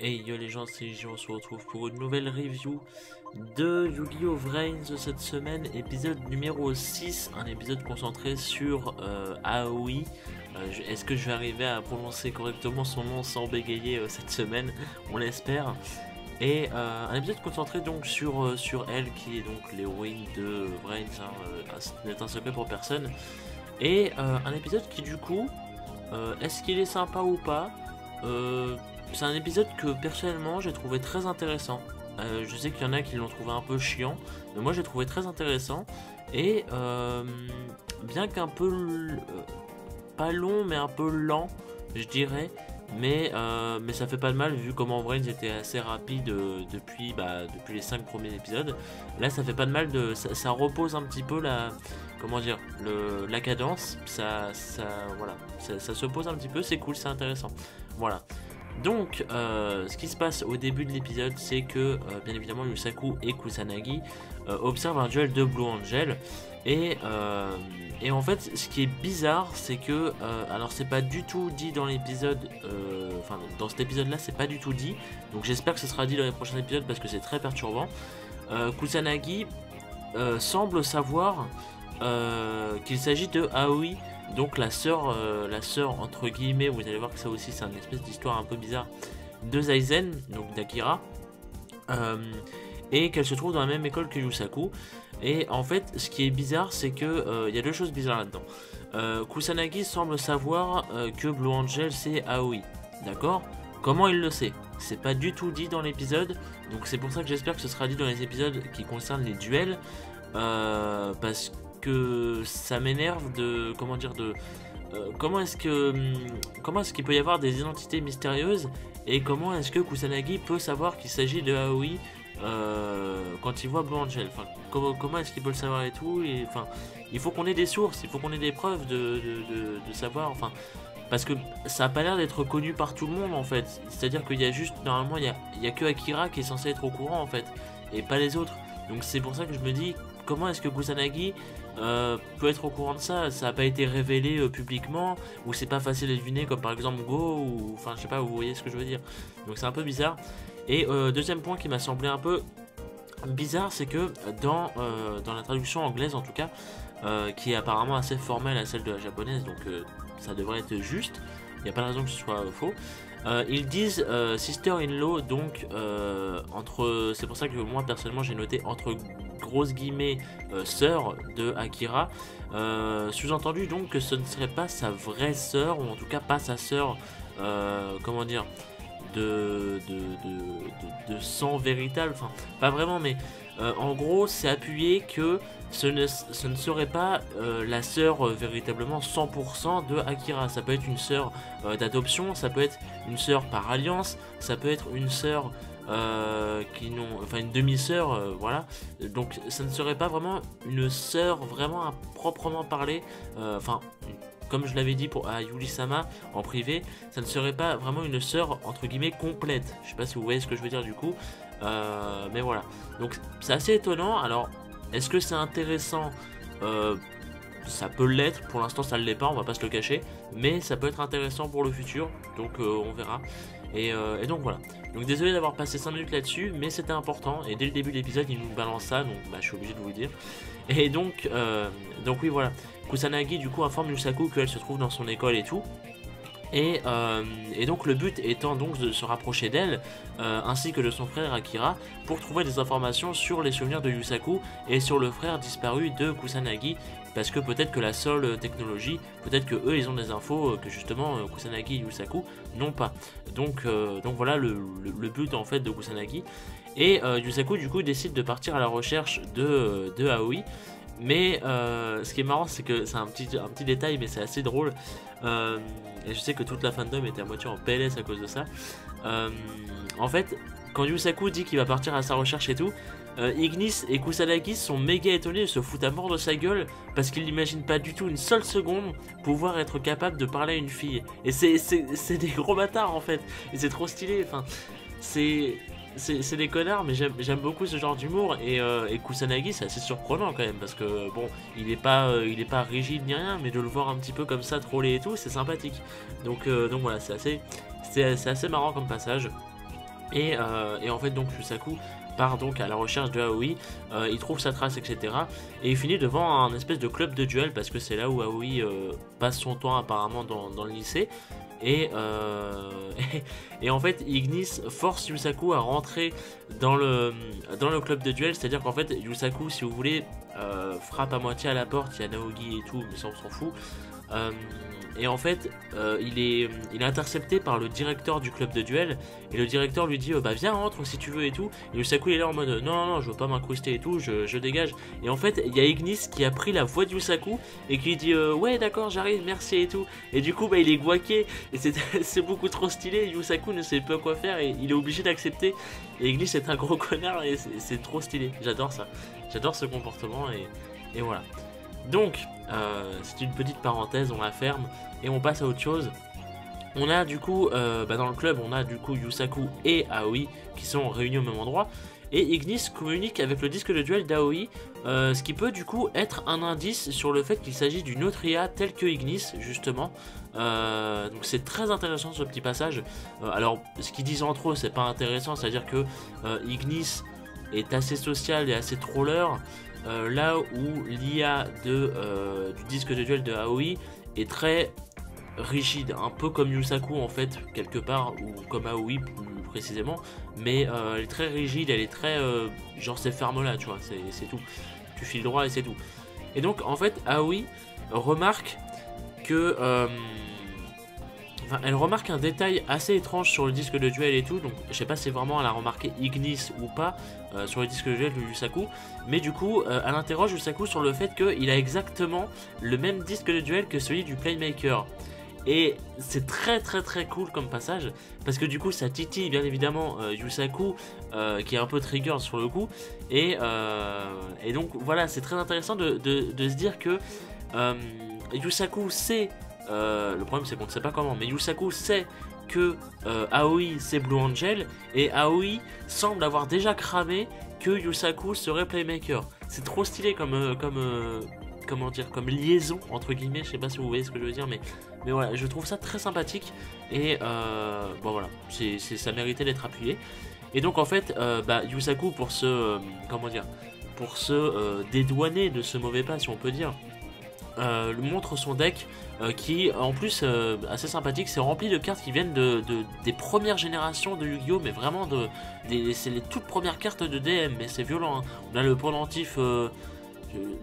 Hey yo les gens, c'est J, on se retrouve pour une nouvelle review de Yu-Gi-Oh! Vrains cette semaine, épisode numéro 6, un épisode concentré sur Aoi. Est-ce que je vais arriver à prononcer correctement son nom sans bégayer cette semaine? On l'espère. Et un épisode concentré donc sur elle, qui est donc l'héroïne de Vrains, ce n'est un secret pour personne. Et un épisode qui du coup, est-ce qu'il est sympa ou pas? C'est un épisode que personnellement j'ai trouvé très intéressant. Je sais qu'il y en a qui l'ont trouvé un peu chiant, mais moi j'ai trouvé très intéressant. Et bien qu'un peu pas long, mais un peu lent, je dirais. Mais ça fait pas de mal vu comment Vrains était assez rapide depuis les 5 premiers épisodes. Là ça fait pas de mal, ça repose un petit peu la cadence. Voilà, ça se pose un petit peu, c'est cool, c'est intéressant. Voilà. Donc, ce qui se passe au début de l'épisode, c'est que, bien évidemment, Yusaku et Kusanagi observent un duel de Blue Angel. Et en fait, ce qui est bizarre, c'est que, alors c'est pas du tout dit dans l'épisode, enfin dans cet épisode-là, c'est pas du tout dit. Donc j'espère que ce sera dit dans les prochains épisodes parce que c'est très perturbant. Kusanagi semble savoir qu'il s'agit de Aoi. Donc la sœur entre guillemets, vous allez voir que ça aussi c'est une espèce d'histoire un peu bizarre de Zaizen, donc d'Akira, et qu'elle se trouve dans la même école que Yusaku. Et en fait, ce qui est bizarre, c'est que y a deux choses bizarres là-dedans. Kusanagi semble savoir que Blue Angel c'est Aoi, d'accord? Comment il le sait? C'est pas du tout dit dans l'épisode, donc c'est pour ça que j'espère que ce sera dit dans les épisodes qui concernent les duels, parce que ça m'énerve de comment est-ce qu'il peut y avoir des identités mystérieuses et comment est-ce que Kusanagi peut savoir qu'il s'agit de Aoi quand il voit Blue Angel. Enfin, comment est-ce qu'il peut le savoir et tout, et enfin il faut qu'on ait des sources, il faut qu'on ait des preuves de savoir, enfin parce que ça a pas l'air d'être connu par tout le monde en fait. C'est-à-dire qu'il y a juste, normalement il y a que Akira qui est censé être au courant en fait et pas les autres. Donc c'est pour ça que je me dis, comment est-ce que Kusanagi peut être au courant de ça? Ça n'a pas été révélé publiquement, ou c'est pas facile à deviner comme par exemple Go, ou enfin je sais pas, vous voyez ce que je veux dire. Donc c'est un peu bizarre. Et deuxième point qui m'a semblé un peu bizarre, c'est que dans la traduction anglaise en tout cas, qui est apparemment assez formelle à celle de la japonaise, donc ça devrait être juste, il n'y a pas de raison que ce soit faux. Ils disent sister-in-law, donc c'est pour ça que moi personnellement j'ai noté entre grosses guillemets sœur de Akira, sous-entendu donc que ce ne serait pas sa vraie sœur, ou en tout cas pas sa sœur, comment dire, de sang véritable, enfin pas vraiment, mais en gros c'est appuyé que ce ne serait pas la sœur véritablement 100% de Akira. Ça peut être une sœur d'adoption, ça peut être une sœur par alliance, ça peut être une sœur enfin une demi-sœur, voilà. Donc ça ne serait pas vraiment une sœur vraiment à proprement parler, enfin comme je l'avais dit à Yuri-sama en privé, ça ne serait pas vraiment une sœur entre guillemets complète. Je sais pas si vous voyez ce que je veux dire du coup, mais voilà. Donc c'est assez étonnant. Alors est-ce que c'est intéressant? Ça peut l'être, pour l'instant ça ne l'est pas, on va pas se le cacher, mais ça peut être intéressant pour le futur, donc on verra. Et donc voilà. Donc désolé d'avoir passé 5 minutes là-dessus, mais c'était important, et dès le début de l'épisode il nous balance ça, donc je suis obligé de vous le dire. Et donc oui voilà, Kusanagi du coup informe Yusaku qu'elle se trouve dans son école et tout. Et donc le but étant donc de se rapprocher d'elle, ainsi que de son frère Akira, pour trouver des informations sur les souvenirs de Yusaku et sur le frère disparu de Kusanagi, parce que peut-être que la seule technologie, peut-être que eux ils ont des infos que justement Kusanagi et Yusaku n'ont pas. Donc voilà le but en fait de Kusanagi. Et Yusaku du coup décide de partir à la recherche de Aoi. Mais ce qui est marrant, c'est que c'est un petit détail, mais c'est assez drôle. Et je sais que toute la fandom était à moitié en PLS à cause de ça. En fait, quand Yusaku dit qu'il va partir à sa recherche et tout, Ignis et Kusanagi sont méga étonnés et se foutent à mort de sa gueule parce qu'ils n'imaginent pas du tout une seule seconde pouvoir être capable de parler à une fille. Et c'est des gros bâtards en fait. Et c'est trop stylé. Enfin, c'est des connards, mais j'aime beaucoup ce genre d'humour. Et Kusanagi, c'est assez surprenant quand même, parce que bon, il est pas rigide ni rien, mais de le voir un petit peu comme ça troller et tout, c'est sympathique. Donc voilà, c'est assez marrant comme passage. Et en fait donc Yusaku part donc à la recherche de Aoi, il trouve sa trace, etc. Et il finit devant un espèce de club de duel parce que c'est là où Aoi passe son temps apparemment dans le lycée. Et, et en fait Ignis force Yusaku à rentrer dans le club de duel, c'est à dire qu'en fait Yusaku, si vous voulez, frappe à moitié à la porte, il y a Naogi et tout mais ça on s'en fout. Et en fait il est intercepté par le directeur du club de duel, et le directeur lui dit bah viens rentre si tu veux et tout, et Yusaku il est là en mode non non je veux pas m'incruster et tout, je dégage. Et en fait il y a Ignis qui a pris la voix de Yusaku et qui lui dit ouais d'accord j'arrive merci et tout, et du coup bah il est guaqué et c'est beaucoup trop stylé. Yusaku ne sait pas quoi faire et il est obligé d'accepter, et Ignis est un gros connard et c'est trop stylé, j'adore ça, j'adore ce comportement et voilà. Donc, c'est une petite parenthèse, on la ferme et on passe à autre chose. On a du coup, dans le club, on a du coup Yusaku et Aoi qui sont réunis au même endroit. Et Ignis communique avec le disque de duel d'Aoi, ce qui peut du coup être un indice sur le fait qu'il s'agit d'une autre IA telle que Ignis, justement. Donc c'est très intéressant ce petit passage. Alors, ce qu'ils disent entre eux, c'est pas intéressant, c'est-à-dire que Ignis est assez social et assez troller. Là où l'IA du disque de duel de Aoi est très rigide, un peu comme Yusaku en fait, quelque part, ou comme Aoi plus précisément, mais elle est très rigide, elle est très genre c'est ferme là, tu vois, c'est tout, tu files droit et c'est tout. Et donc en fait Aoi remarque que elle remarque un détail assez étrange sur le disque de duel et tout, donc je sais pas si vraiment elle a remarqué Ignis ou pas sur le disque de duel de Yusaku, mais du coup elle interroge Yusaku sur le fait qu'il a exactement le même disque de duel que celui du Playmaker. Et c'est très cool comme passage, parce que du coup ça titille bien évidemment Yusaku qui est un peu trigger sur le coup, et donc voilà, c'est très intéressant de se dire que Yusaku sait, le problème c'est qu'on ne sait pas comment, mais Yusaku sait que Aoi c'est Blue Angel, et Aoi semble avoir déjà cramé que Yusaku serait Playmaker. C'est trop stylé comment dire, comme liaison entre guillemets, je sais pas si vous voyez ce que je veux dire, mais voilà, je trouve ça très sympathique, et bon voilà, ça méritait d'être appuyé. Et donc en fait Yusaku, pour se comment dire, pour se dédouaner de ce mauvais pas si on peut dire, montre son deck qui en plus assez sympathique, c'est rempli de cartes qui viennent des premières générations de Yu-Gi-Oh, mais vraiment c'est les toutes premières cartes de DM, mais c'est violent, hein. On a le pendentif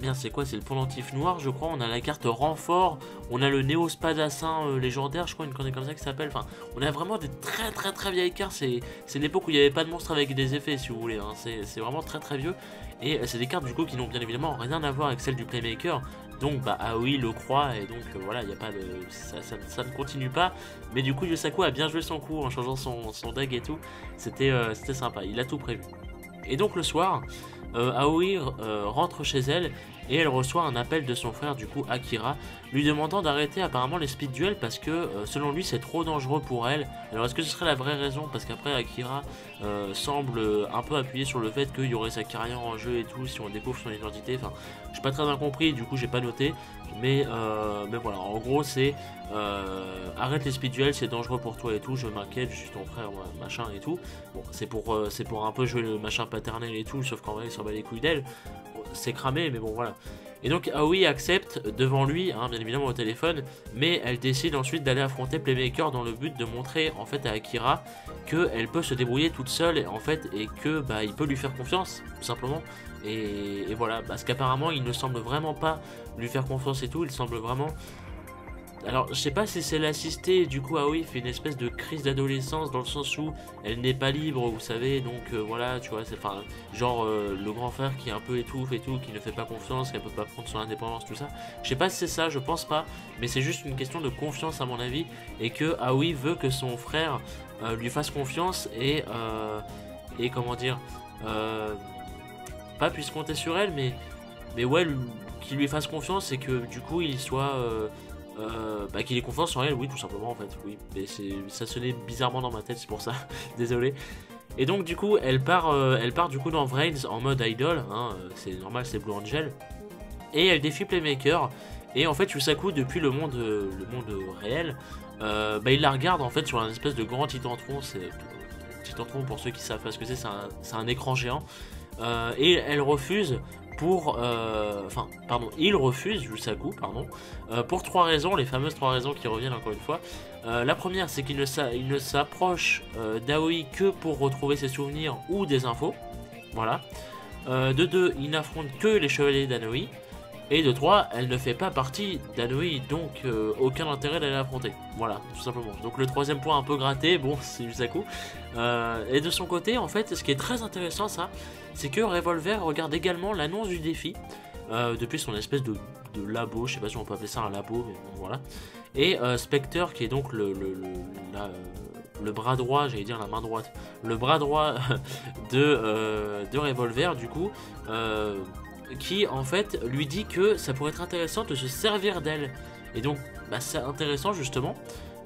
merde, c'est quoi? C'est le pendentif noir, je crois. On a la carte renfort, on a le néo-spadassin légendaire, je crois, une connerie comme ça qui s'appelle. Enfin, on a vraiment des très vieilles cartes. C'est l'époque où il n'y avait pas de monstres avec des effets, si vous voulez, hein. C'est vraiment très vieux. Et c'est des cartes du coup qui n'ont bien évidemment rien à voir avec celles du Playmaker. Donc Aoi le croit, et donc voilà, il y a pas de ça ne continue pas. Mais du coup Yusaku a bien joué son coup en changeant son deck et tout. C'était sympa, il a tout prévu. Et donc le soir, Aoi rentre chez elle et elle reçoit un appel de son frère, du coup Akira, lui demandant d'arrêter apparemment les speed duels parce que selon lui c'est trop dangereux pour elle. Alors est-ce que ce serait la vraie raison? Parce qu'après Akira semble un peu appuyer sur le fait qu'il y aurait sa carrière en jeu et tout si on découvre son identité. Enfin, je suis pas très bien compris, du coup j'ai pas noté, mais voilà, en gros c'est arrête les speed duels, c'est dangereux pour toi et tout, je m'inquiète, je suis ton frère, machin et tout. Bon, c'est pour un peu jouer le machin paternel et tout, sauf qu'en vrai il s'en bat les couilles d'elle. Bon, c'est cramé, mais bon voilà. Et donc Aoi accepte devant lui, hein, bien évidemment au téléphone, mais elle décide ensuite d'aller affronter Playmaker dans le but de montrer en fait à Akira qu'elle peut se débrouiller toute seule, et en fait, et que il peut lui faire confiance tout simplement. Et voilà, parce qu'apparemment il ne semble vraiment pas lui faire confiance et tout, il semble vraiment... Alors je sais pas si c'est l'assisté, du coup Aoi fait une espèce de crise d'adolescence dans le sens où elle n'est pas libre, vous savez, donc voilà, tu vois, c'est enfin genre le grand frère qui un peu étouffe et tout, qui ne fait pas confiance, qu'elle peut pas prendre son indépendance, tout ça. Je sais pas si c'est ça, je pense pas, mais c'est juste une question de confiance à mon avis, et que Aoi veut que son frère lui fasse confiance et comment dire, pas puisse compter sur elle, mais ouais, qu'il lui fasse confiance et que du coup il soit... qu'il ait confiance en elle, oui, tout simplement en fait, oui, mais ça sonnait bizarrement dans ma tête, c'est pour ça, désolé. Et donc du coup elle part du coup dans Vrains en mode idol, hein, c'est normal, c'est Blue Angel, et elle défie Playmaker. Et en fait Yusaku, depuis le monde réel, il la regarde en fait sur un espèce de grand titantron, petit tronc pour ceux qui savent pas ce que c'est un écran géant. Et elle refuse pour... Enfin, pardon, il refuse, Yusaku, pardon, pour 3 raisons, les fameuses 3 raisons qui reviennent encore une fois. La première, c'est qu'il ne s'approche d'Aoi que pour retrouver ses souvenirs ou des infos. Voilà. De 2, il n'affronte que les chevaliers d'Anoi. Et de 3, elle ne fait pas partie d'Anoi, donc aucun intérêt d'aller l'affronter. Voilà, tout simplement. Donc le troisième point un peu gratté, bon, c'est Yusaku. Et de son côté, en fait, ce qui est très intéressant, ça, c'est que Revolver regarde également l'annonce du défi, depuis son espèce de labo, je sais pas si on peut appeler ça un labo, mais bon, voilà. Et Spectre, qui est donc le bras droit, j'allais dire la main droite, le bras droit de Revolver, du coup, qui en fait lui dit que ça pourrait être intéressant de se servir d'elle. Et donc bah, c'est intéressant justement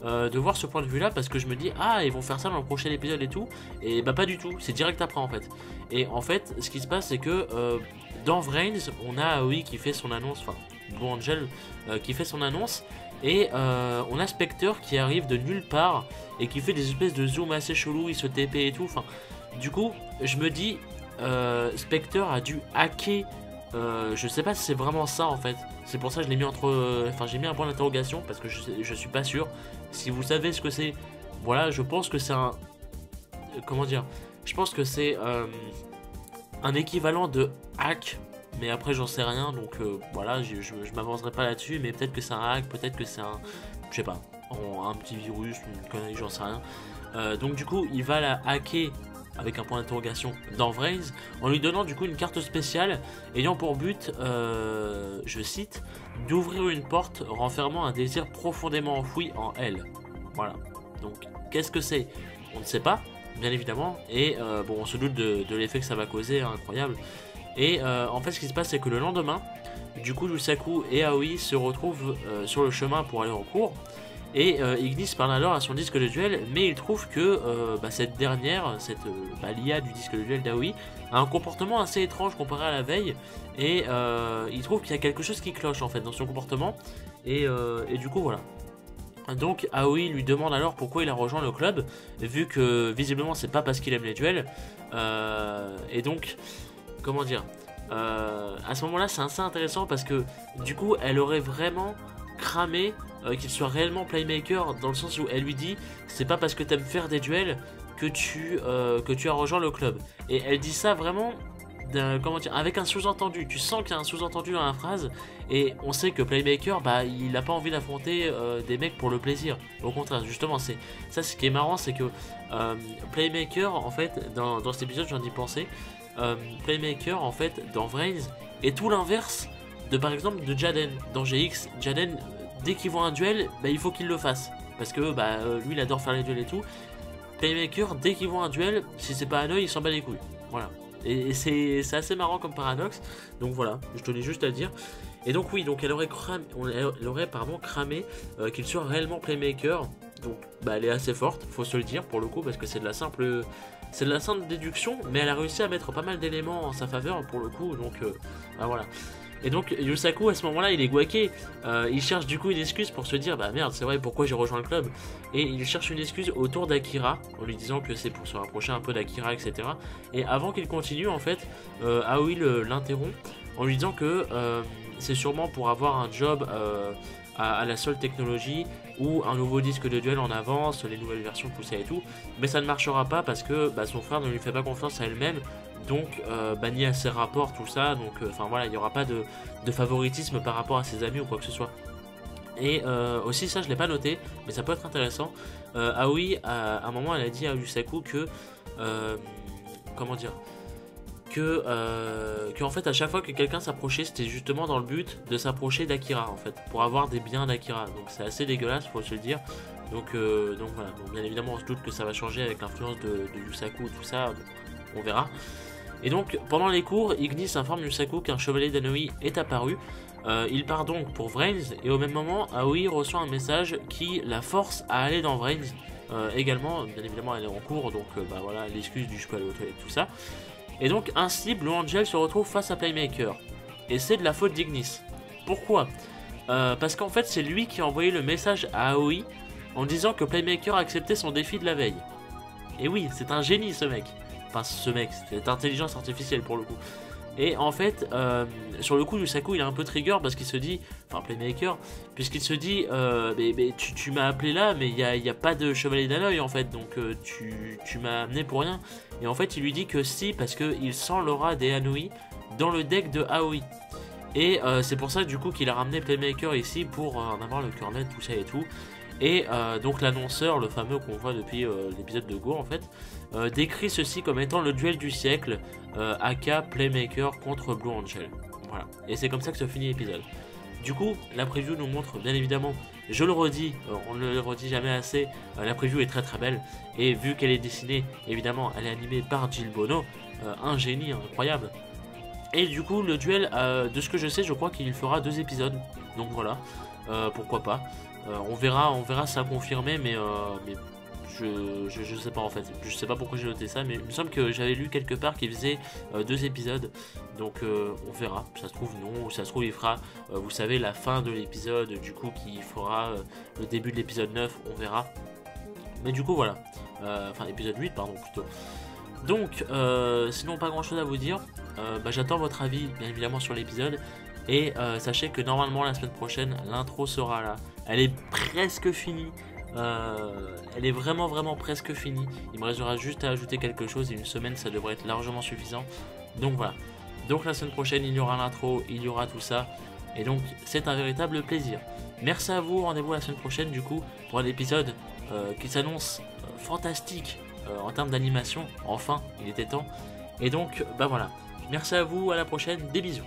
de voir ce point de vue là, parce que je me dis ah ils vont faire ça dans le prochain épisode et tout, et bah pas du tout, c'est direct après en fait. Et en fait ce qui se passe c'est que dans Vrains on a Aoi qui fait son annonce, enfin Blue Angel qui fait son annonce, et on a Spectre qui arrive de nulle part et qui fait des espèces de zoom assez chelou, il se TP et tout, enfin du coup je me dis Spectre a dû hacker. Je sais pas si c'est vraiment ça en fait. C'est pour ça que je l'ai mis entre. Enfin, j'ai mis un point d'interrogation parce que je suis pas sûr. Si vous savez ce que c'est, voilà, je pense que c'est un. Comment dire? Je pense que c'est un équivalent de hack, mais après j'en sais rien, donc voilà, je m'avancerai pas là-dessus. Mais peut-être que c'est un hack, peut-être que c'est un. Je sais pas, un petit virus, une connerie, j'en sais rien. Donc du coup, il va la hacker avec un point d'interrogation dans Vrains, en lui donnant du coup une carte spéciale ayant pour but, je cite, d'ouvrir une porte renfermant un désir profondément enfoui en elle. Voilà. Donc qu'est-ce que c'est? On ne sait pas, bien évidemment, et bon, on se doute de l'effet que ça va causer, hein, incroyable. Et en fait ce qui se passe c'est que le lendemain, du coup Yusaku et Aoi se retrouvent sur le chemin pour aller en cours. Et Ignis parle alors à son disque de duel, mais il trouve que cette dernière, l'IA du disque de duel d'Aoi, a un comportement assez étrange comparé à la veille, et il trouve qu'il y a quelque chose qui cloche en fait dans son comportement, et du coup voilà. Donc Aoi lui demande alors pourquoi il a rejoint le club, vu que visiblement c'est pas parce qu'il aime les duels, et donc, comment dire, à ce moment-là c'est assez intéressant parce que du coup elle aurait vraiment cramé qu'il soit réellement playmaker, dans le sens où elle lui dit c'est pas parce que t'aimes faire des duels que tu as rejoint le club, et elle dit ça vraiment comment dire, avec un sous-entendu. Tu sens qu'il y a un sous-entendu dans la phrase, et on sait que playmaker bah il n'a pas envie d'affronter des mecs pour le plaisir, au contraire justement. C'est ça, ce qui est marrant, c'est que playmaker en fait dans cet épisode, j'en ai pensé, playmaker en fait dans Vrains est tout l'inverse de par exemple de Jaden dans GX. Jaden, dès qu'il voit un duel, bah, il faut qu'il le fasse. Parce que lui, il adore faire les duels et tout. Playmaker, dès qu'il voit un duel, si c'est pas un oeil, il s'en bat les couilles. Voilà. Et c'est assez marrant comme paradoxe. Donc voilà, je tenais juste à le dire. Et donc oui, donc elle aurait cramé qu'il soit réellement playmaker. Donc bah, elle est assez forte, faut se le dire pour le coup, parce que c'est de la simple déduction. Mais elle a réussi à mettre pas mal d'éléments en sa faveur pour le coup. Donc bah, voilà. Et donc Yusaku à ce moment là il est guaqué, il cherche du coup une excuse pour se dire bah merde c'est vrai, pourquoi j'ai rejoint le club, et il cherche une excuse autour d'Akira en lui disant que c'est pour se rapprocher un peu d'Akira, etc. Et avant qu'il continue en fait, Aoi l'interrompt en lui disant que c'est sûrement pour avoir un job à la seule technologie, ou un nouveau disque de duel en avance, les nouvelles versions, tout ça et tout, mais ça ne marchera pas parce que son frère ne lui fait pas confiance à elle-même, donc ni à ses rapports, tout ça, donc enfin voilà, il n'y aura pas de favoritisme par rapport à ses amis ou quoi que ce soit. Et aussi ça je l'ai pas noté, mais ça peut être intéressant, Aoi à un moment elle a dit à Yusaku que comment dire, que en fait à chaque fois que quelqu'un s'approchait, c'était justement dans le but de s'approcher d'Akira en fait, pour avoir des biens d'Akira. Donc c'est assez dégueulasse, faut se le dire. Donc voilà, donc, bien évidemment on se doute que ça va changer avec l'influence de Yusaku, tout ça, on verra. Et donc pendant les cours, Ignis informe Yusaku qu'un chevalier d'Anoi est apparu. Il part donc pour Vrains, et au même moment Aoi reçoit un message qui la force à aller dans Vrains également. Bien évidemment elle est en cours, donc voilà, l'excuse du je peux aller aux toilettes, tout ça. Et donc ainsi Blue Angel se retrouve face à Playmaker, et c'est de la faute d'Ignis. Pourquoi? Parce qu'en fait c'est lui qui a envoyé le message à Aoi en disant que Playmaker acceptait son défi de la veille. Et oui, c'est un génie ce mec. Enfin, ce mec, c'est intelligence artificielle pour le coup. Et en fait, sur le coup, Yusaku il est un peu trigger parce qu'il se dit, enfin Playmaker, puisqu'il se dit, mais tu m'as appelé là, mais il y a pas de chevalier d'Aloy en fait, donc tu m'as amené pour rien. Et en fait, il lui dit que si, parce qu'il sent l'aura des Anoi dans le deck de Aoi. Et c'est pour ça du coup qu'il a ramené Playmaker ici pour en avoir le cœur net, tout ça et tout. Et donc l'annonceur, le fameux qu'on voit depuis l'épisode de Go en fait, décrit ceci comme étant le duel du siècle, aka Playmaker contre Blue Angel. Voilà. Et c'est comme ça que se finit l'épisode. Du coup, la preview nous montre bien évidemment, je le redis, on ne le redit jamais assez, la preview est très très belle. Et vu qu'elle est dessinée, évidemment, elle est animée par Jill Bono, un génie incroyable. Et du coup, le duel, de ce que je sais, je crois qu'il fera 2 épisodes. Donc voilà, pourquoi pas. On verra ça confirmé, mais je sais pas en fait. Je sais pas pourquoi j'ai noté ça, mais il me semble que j'avais lu quelque part qu'il faisait 2 épisodes. Donc on verra. Ça se trouve non, ou ça se trouve il fera, vous savez, la fin de l'épisode, du coup, qui fera le début de l'épisode 9, on verra. Mais du coup, voilà. Enfin, épisode 8, pardon, plutôt. Donc, sinon, pas grand chose à vous dire. J'attends votre avis, bien évidemment, sur l'épisode. Et sachez que normalement, la semaine prochaine, l'intro sera là. Elle est presque finie. Elle est vraiment presque finie. Il me restera juste à ajouter quelque chose. Et une semaine, ça devrait être largement suffisant. Donc voilà. Donc la semaine prochaine, il y aura l'intro, il y aura tout ça. Et donc, c'est un véritable plaisir. Merci à vous. Rendez-vous la semaine prochaine, du coup, pour un épisode qui s'annonce fantastique en termes d'animation. Enfin, il était temps. Et donc, voilà. Merci à vous. À la prochaine. Des bisous.